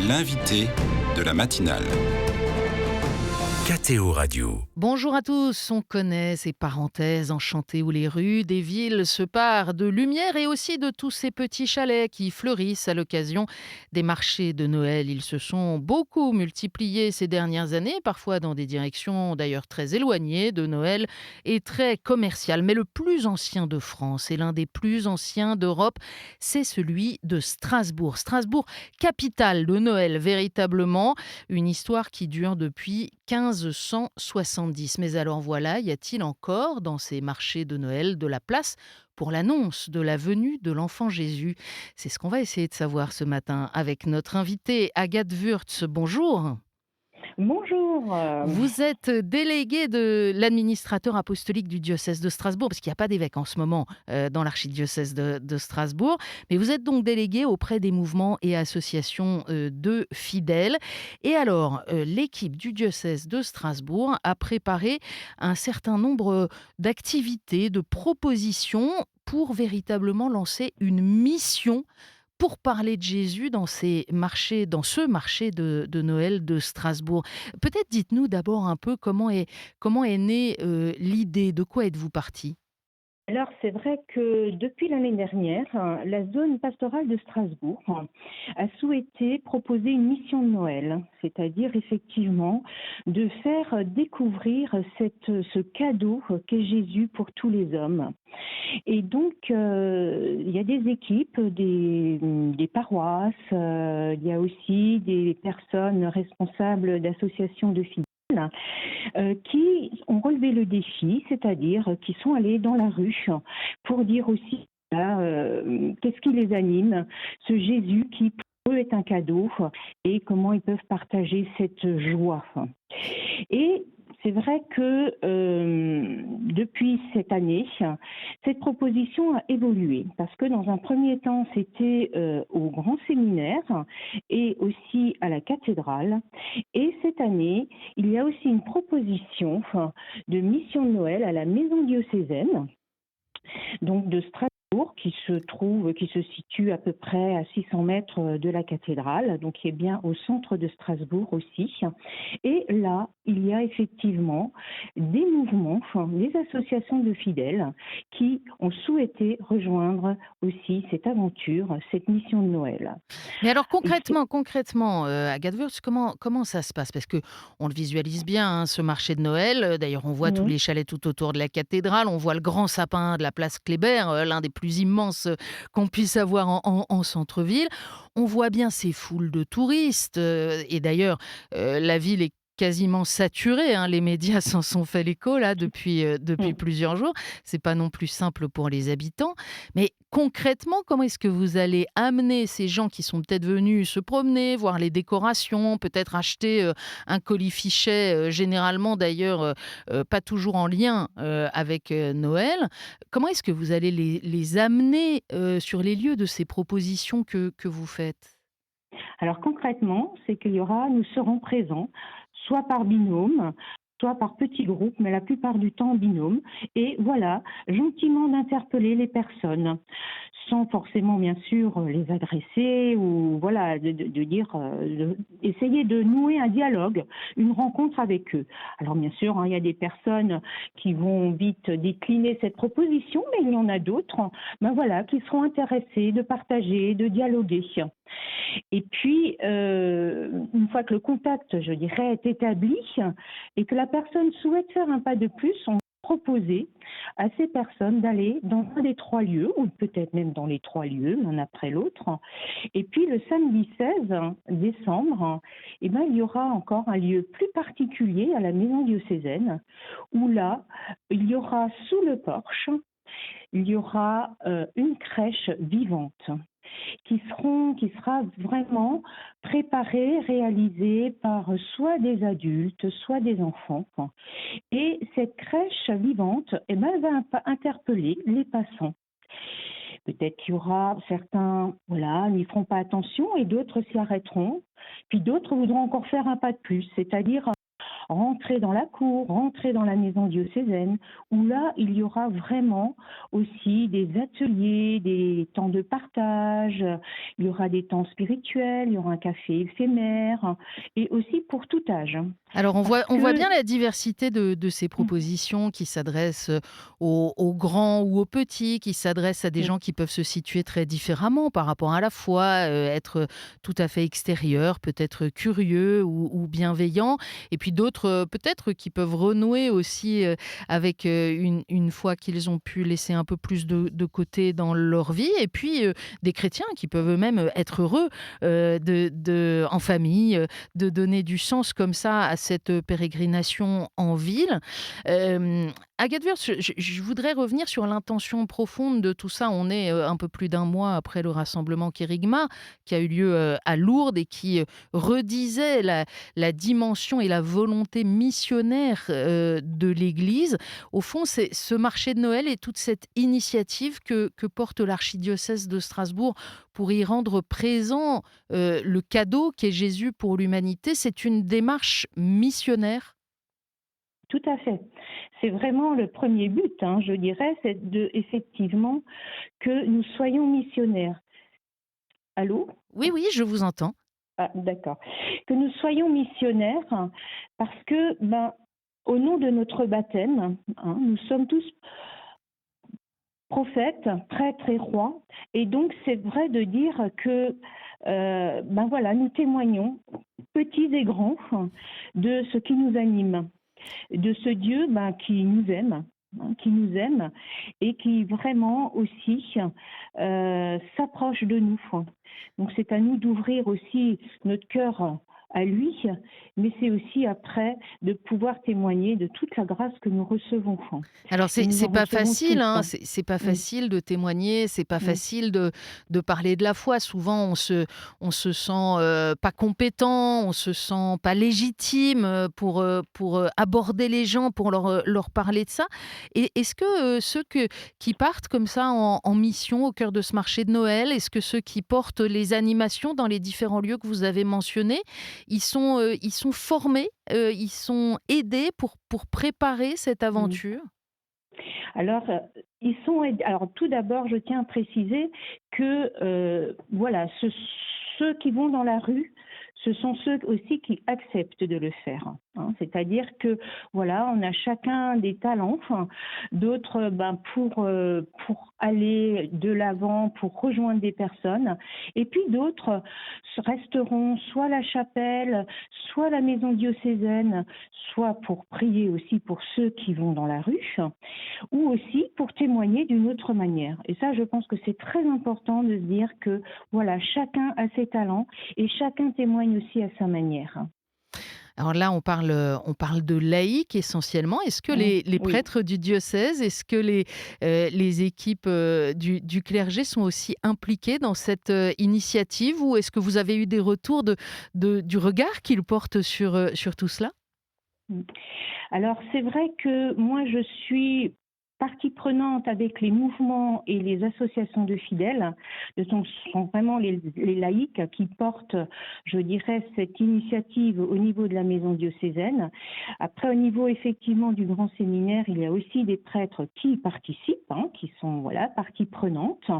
L'invité de la matinale. KTO Radio. Bonjour à tous, on connaît ces parenthèses enchantées où les rues des villes se parent de lumière et aussi de tous ces petits chalets qui fleurissent à l'occasion des marchés de Noël. Ils se sont beaucoup multipliés ces dernières années, parfois dans des directions d'ailleurs très éloignées de Noël et très commerciales. Mais le plus ancien de France et l'un des plus anciens d'Europe, c'est celui de Strasbourg. Strasbourg, capitale de Noël véritablement, une histoire qui dure depuis 1570. Mais alors voilà, y a-t-il encore dans ces marchés de Noël de la place pour l'annonce de la venue de l'enfant Jésus? C'est ce qu'on va essayer de savoir ce matin avec notre invitée Agathe Wurtz. Bonjour. Bonjour. Vous êtes déléguée de l'administrateur apostolique du diocèse de Strasbourg, parce qu'il n'y a pas d'évêque en ce moment dans l'archidiocèse de Strasbourg, mais vous êtes donc déléguée auprès des mouvements et associations de fidèles. Et alors, l'équipe du diocèse de Strasbourg a préparé un certain nombre d'activités, de propositions pour véritablement lancer une mission pour parler de Jésus dans dans ce marché de Noël de Strasbourg. Peut-être dites-nous d'abord un peu comment est née l'idée, de quoi êtes-vous parti? Alors c'est vrai que depuis l'année dernière, la zone pastorale de Strasbourg a souhaité proposer une mission de Noël, c'est-à-dire effectivement de faire découvrir ce cadeau qu'est Jésus pour tous les hommes. Et donc il y a des équipes, des paroisses, il y a aussi des personnes responsables d'associations de fidèles qui ont relevé le défi, c'est-à-dire qui sont allés dans la rue pour dire aussi qu'est-ce qui les anime, ce Jésus qui pour eux est un cadeau et comment ils peuvent partager cette joie. Et c'est vrai que depuis cette année, cette proposition a évolué parce que dans un premier temps, c'était au grand séminaire et aussi à la cathédrale. Et cette année, il y a aussi une proposition de mission de Noël à la maison diocésaine, donc de Strasbourg, qui se situe à peu près à 600 mètres de la cathédrale, donc qui est bien au centre de Strasbourg aussi. Et là, il y a effectivement des mouvements, des associations de fidèles qui ont souhaité rejoindre aussi cette aventure, cette mission de Noël. Mais alors concrètement, Agathe Wurtz, comment ça se passe? Parce que on le visualise bien, hein, ce marché de Noël. D'ailleurs, on voit tous Mhm. les chalets tout autour de la cathédrale. On voit le grand sapin de la place Kléber, l'un des plus immenses qu'on puisse avoir en centre-ville. On voit bien ces foules de touristes. Et d'ailleurs, la ville est quasiment saturée, hein. Les médias s'en sont fait l'écho là depuis plusieurs jours. C'est pas non plus simple pour les habitants. Mais concrètement, comment est-ce que vous allez amener ces gens qui sont peut-être venus se promener, voir les décorations, peut-être acheter un colis-fichet, généralement d'ailleurs pas toujours en lien avec Noël. Comment est-ce que vous allez les amener sur les lieux de ces propositions que vous faites? Alors concrètement, c'est nous serons présents, soit par binôme, soit par petits groupes, mais la plupart du temps en binôme. Et voilà, gentiment d'interpeller les personnes, sans forcément bien sûr les agresser ou voilà, de dire, essayer de nouer un dialogue, une rencontre avec eux. Alors bien sûr, hein, il y a des personnes qui vont vite décliner cette proposition, mais il y en a d'autres, ben voilà, qui seront intéressés de partager, de dialoguer. Et puis, une fois que le contact, je dirais, est établi et que la personne souhaite faire un pas de plus, on va proposer à ces personnes d'aller dans un des trois lieux, ou peut-être même dans les trois lieux, l'un après l'autre. Et puis, le samedi 16 décembre, eh ben, il y aura encore un lieu plus particulier à la maison diocésaine, où là, il y aura sous le porche, il y aura une crèche vivante qui sera vraiment préparée, réalisée par soit des adultes, soit des enfants. Et cette crèche vivante, eh ben, elle va interpeller les passants. Peut-être qu'il y aura certains, voilà, n'y feront pas attention et d'autres s'y arrêteront. Puis d'autres voudront encore faire un pas de plus, c'est-à-dire rentrer dans la cour, rentrer dans la maison diocésaine, où là, il y aura vraiment aussi des ateliers, des temps de partage, il y aura des temps spirituels, il y aura un café éphémère, et aussi pour tout âge. Alors Parce on voit bien que la diversité de ces propositions qui s'adressent aux grands ou aux petits, qui s'adressent à des gens qui peuvent se situer très différemment par rapport à la foi, être tout à fait extérieurs, peut-être curieux ou bienveillants, et puis d'autres peut-être qui peuvent renouer aussi avec une foi qu'ils ont pu laisser un peu plus de côté dans leur vie, et puis des chrétiens qui peuvent eux-mêmes être heureux en famille, de donner du sens comme ça à cette pérégrination en ville. Agathe Wurtz, je voudrais revenir sur l'intention profonde de tout ça. On est un peu plus d'un mois après le rassemblement Kérigma qui a eu lieu à Lourdes et qui redisait la dimension et la volonté missionnaire de l'Église. Au fond, c'est ce marché de Noël et toute cette initiative que porte l'archidiocèse de Strasbourg pour y rendre présent le cadeau qu'est Jésus pour l'humanité. C'est une démarche missionnaire. tout à fait. C'est vraiment le premier but, je dirais, c'est effectivement que nous soyons missionnaires. Allô? Oui, oui, je vous entends. Ah, d'accord. Que nous soyons missionnaires parce que, au nom de notre baptême, nous sommes tous prophètes, prêtres et rois. Et donc, c'est vrai de dire que, voilà, nous témoignons, petits et grands, de ce qui nous anime, de ce Dieu qui nous aime et qui vraiment aussi s'approche de nous. Donc c'est à nous d'ouvrir aussi notre cœur à lui, mais c'est aussi après de pouvoir témoigner de toute la grâce que nous recevons. Alors Et nous c'est en pas recevons facile, tous. hein, c'est pas Mm, facile de témoigner, c'est pas mm. facile de parler de la foi. Souvent on se sent pas compétent, on se sent pas légitime pour aborder les gens, pour leur parler de ça. Et est-ce que qui partent comme ça en mission au cœur de ce marché de Noël, est-ce que ceux qui portent les animations dans les différents lieux que vous avez mentionnés, ils sont formés, ils sont aidés pour préparer cette Mm. aventure? Alors, alors tout d'abord, je tiens à préciser que voilà, ceux qui vont dans la rue, ce sont ceux aussi qui acceptent de le faire. C'est-à-dire que voilà, on a chacun des talents, d'autres pour aller de l'avant, pour rejoindre des personnes, et puis d'autres resteront soit à la chapelle, soit à la maison diocésaine, soit pour prier aussi pour ceux qui vont dans la rue, ou aussi pour témoigner d'une autre manière. Et ça, je pense que c'est très important de se dire que voilà, chacun a ses talents et chacun témoigne aussi à sa manière. Alors là, on parle de laïcs essentiellement. Est-ce que les Oui. prêtres du diocèse, est-ce que les équipes du clergé sont aussi impliquées dans cette initiative, ou est-ce que vous avez eu des retours du regard qu'ils portent sur tout cela? Mm. Alors, c'est vrai que moi, je suis partie prenante avec les mouvements et les associations de fidèles. Ce sont vraiment les laïcs qui portent, je dirais, cette initiative au niveau de la maison diocésaine. Après, au niveau effectivement du grand séminaire, il y a aussi des prêtres qui y participent, qui sont voilà, partie prenante.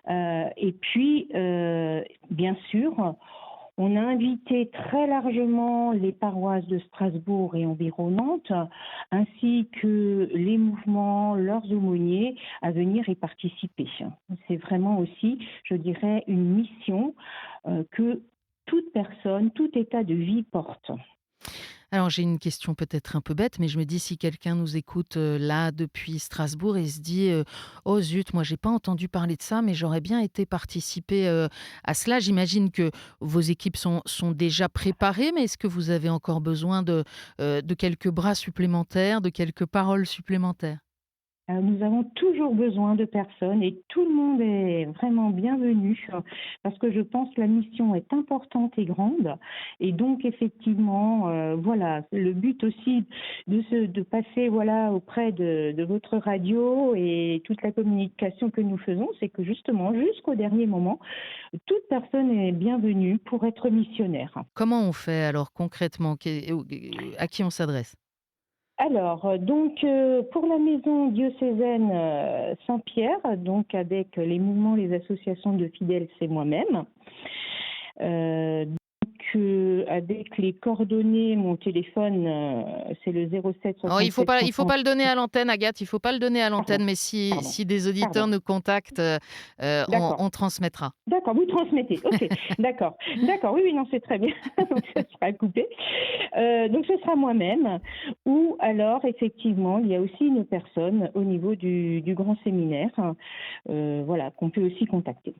Et puis, bien sûr, on a invité très largement les paroisses de Strasbourg et environnantes, ainsi que les mouvements, leurs aumôniers, à venir y participer. C'est vraiment aussi, je dirais, une mission que toute personne, tout état de vie porte. Alors j'ai une question peut-être un peu bête, mais je me dis si quelqu'un nous écoute là depuis Strasbourg et se dit oh zut, moi j'ai pas entendu parler de ça, mais j'aurais bien été participer à cela. J'imagine que vos équipes sont déjà préparées, mais est-ce que vous avez encore besoin de quelques bras supplémentaires, de quelques paroles supplémentaires? Nous avons toujours besoin de personnes et tout le monde est vraiment bienvenu parce que je pense que la mission est importante et grande et donc effectivement, voilà, le but aussi de passer, voilà, auprès de votre radio et toute la communication que nous faisons, c'est que justement, jusqu'au dernier moment, toute personne est bienvenue pour être missionnaire. Comment on fait alors concrètement? À qui on s'adresse? Alors, pour la maison diocésaine Saint-Pierre, donc avec les mouvements, les associations de fidèles, c'est moi-même. Avec les coordonnées, mon téléphone, c'est le 07 Alors, 67 il faut 50. pas le donner à l'antenne, Agathe, il faut pas le donner à Pardon, l'antenne, mais si des auditeurs pardon. nous contactent, D'accord. on transmettra. D'accord, vous transmettez. OK, d'accord. D'accord, oui, oui, non, c'est très bien. Donc ça sera coupé. Donc ce sera moi-même ou alors effectivement, il y a aussi une personne au niveau du grand séminaire, voilà, qu'on peut aussi contacter.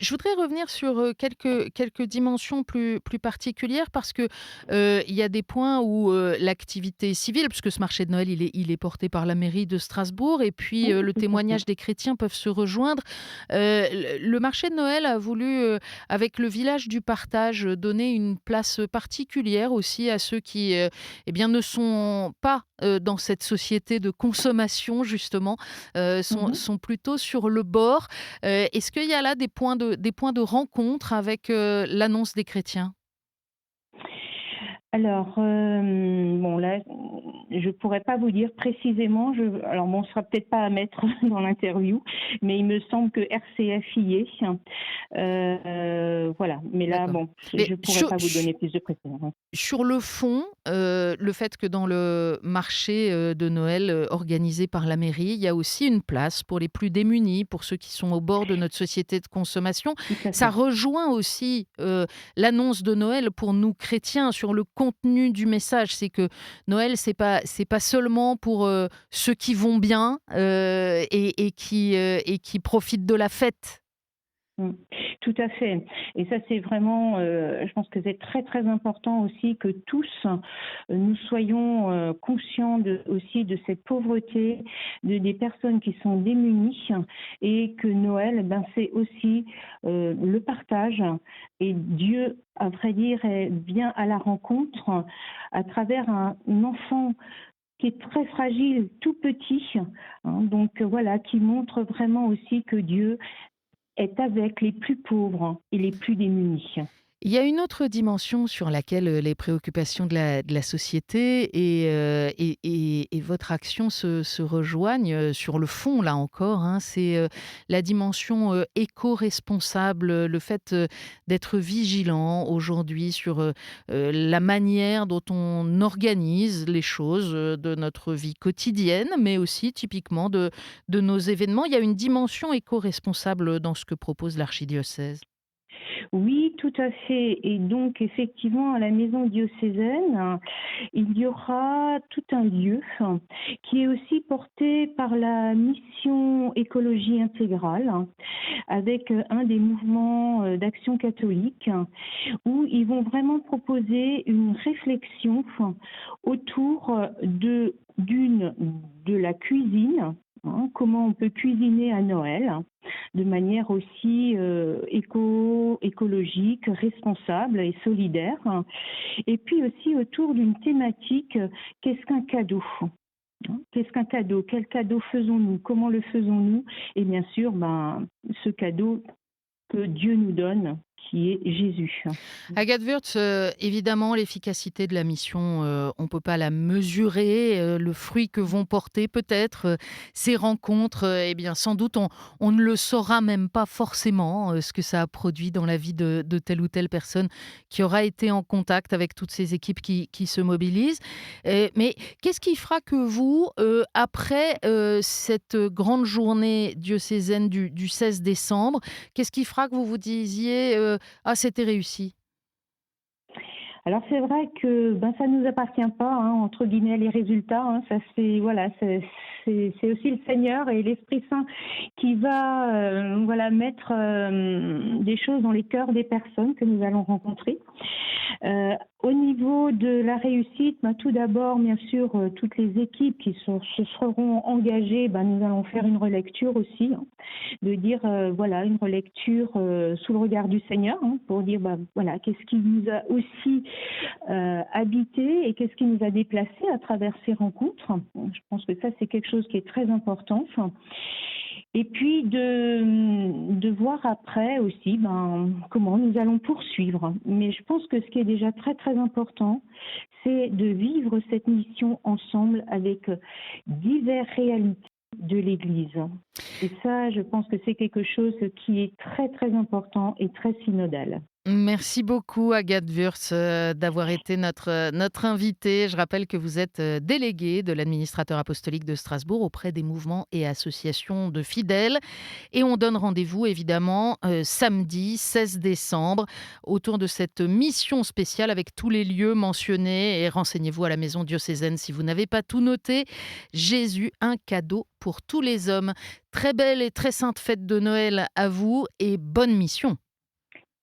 Je voudrais revenir sur, quelques dimensions plus particulières parce que, il y a des points où, l'activité civile, puisque ce marché de Noël, il est porté par la mairie de Strasbourg et puis, Oui, le tout à fait. témoignage des chrétiens peuvent se rejoindre. Le marché de Noël a voulu, avec le village du partage, donner une place particulière aussi à ceux qui, eh bien, ne sont pas, dans cette société de consommation justement, Mmh. sont plutôt sur le bord. Est-ce qu'il y a là des points de rencontre avec, l'annonce des chrétiens? Alors, bon là, je pourrais pas vous dire précisément, alors bon, ce sera peut-être pas à mettre dans l'interview, mais il me semble que RCF y est. Voilà, mais là, D'accord. bon, Mais je pourrais pas vous donner plus de précisions. sur le fond, le fait que dans le marché, de Noël, organisé par la mairie, il y a aussi une place pour les plus démunis, pour ceux qui sont au bord de notre société de consommation. Tout à Ça fait. rejoint aussi, l'annonce de Noël pour nous chrétiens sur le contenu du message. C'est que Noël, c'est pas seulement pour, ceux qui vont bien, et qui profitent de la fête. Mmh. Tout à fait et ça, c'est vraiment, je pense que c'est très, très important aussi que tous, nous soyons, conscients aussi de cette pauvreté, des personnes qui sont démunies et que Noël, ben, c'est aussi, le partage et Dieu, à vrai dire, vient à la rencontre à travers un enfant qui est très fragile, tout petit, hein, donc voilà, qui montre vraiment aussi que Dieu est avec les plus pauvres et les plus démunis. Il y a une autre dimension sur laquelle, les préoccupations de la société et votre action se rejoignent, sur le fond, là encore, hein. C'est, la dimension, éco-responsable, le fait, d'être vigilant aujourd'hui sur, la manière dont on organise les choses, de notre vie quotidienne, mais aussi typiquement de nos événements. Il y a une dimension éco-responsable dans ce que propose l'archidiocèse. Oui, tout à fait et donc effectivement à la maison diocésaine, il y aura tout un lieu qui est aussi porté par la mission écologie intégrale avec, un des mouvements, d'action catholique où ils vont vraiment proposer une réflexion autour, de la cuisine, hein, comment on peut cuisiner à Noël de manière aussi, écologique, responsable et solidaire et puis aussi autour d'une thématique, qu'est-ce qu'un cadeau? Hein, qu'est-ce qu'un cadeau? Quel cadeau faisons-nous? Comment le faisons-nous? Et bien sûr, ben, ce cadeau que Dieu nous donne, qui est Jésus. Agathe Wurtz, évidemment, l'efficacité de la mission, on ne peut pas la mesurer. Le fruit que vont porter peut-être ces rencontres, eh bien, sans doute, on ne le saura même pas forcément, ce que ça a produit dans la vie de telle ou telle personne qui aura été en contact avec toutes ces équipes qui se mobilisent. Mais qu'est-ce qui fera que vous, après cette grande journée diocésaine du 16 décembre, qu'est-ce qui fera que vous vous disiez ah, c'était réussi. Alors c'est vrai que, ben, ça nous appartient pas, hein, entre guillemets, «les résultats», hein, ça c'est voilà, c'est aussi le Seigneur et l'Esprit Saint qui va, voilà, mettre, des des choses dans les cœurs des personnes que nous allons rencontrer. Au niveau de la réussite, tout d'abord, bien sûr, toutes les équipes qui se seront engagées, nous allons faire une relecture aussi, de dire, voilà, une relecture sous le regard du Seigneur, pour dire, voilà, qu'est-ce qui nous a aussi habité et qu'est-ce qui nous a déplacés à travers ces rencontres. Je pense que ça, c'est quelque chose qui est très important. Et puis de voir après aussi comment nous allons poursuivre. Mais je pense que ce qui est déjà très très important, c'est de vivre cette mission ensemble avec diverses réalités de l'Église. Et ça, je pense que c'est quelque chose qui est très très important et très synodal. Merci beaucoup Agathe Wurtz d'avoir été notre invitée. Je rappelle que vous êtes déléguée de l'administrateur apostolique de Strasbourg auprès des mouvements et associations de fidèles. Et on donne rendez-vous évidemment samedi 16 décembre autour de cette mission spéciale avec tous les lieux mentionnés. Et renseignez-vous à la maison diocésaine si vous n'avez pas tout noté. Jésus, un cadeau pour tous les hommes. Très belle et très sainte fête de Noël à vous et bonne mission.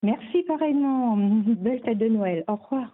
Merci pareillement. Belle fête de Noël. Au revoir.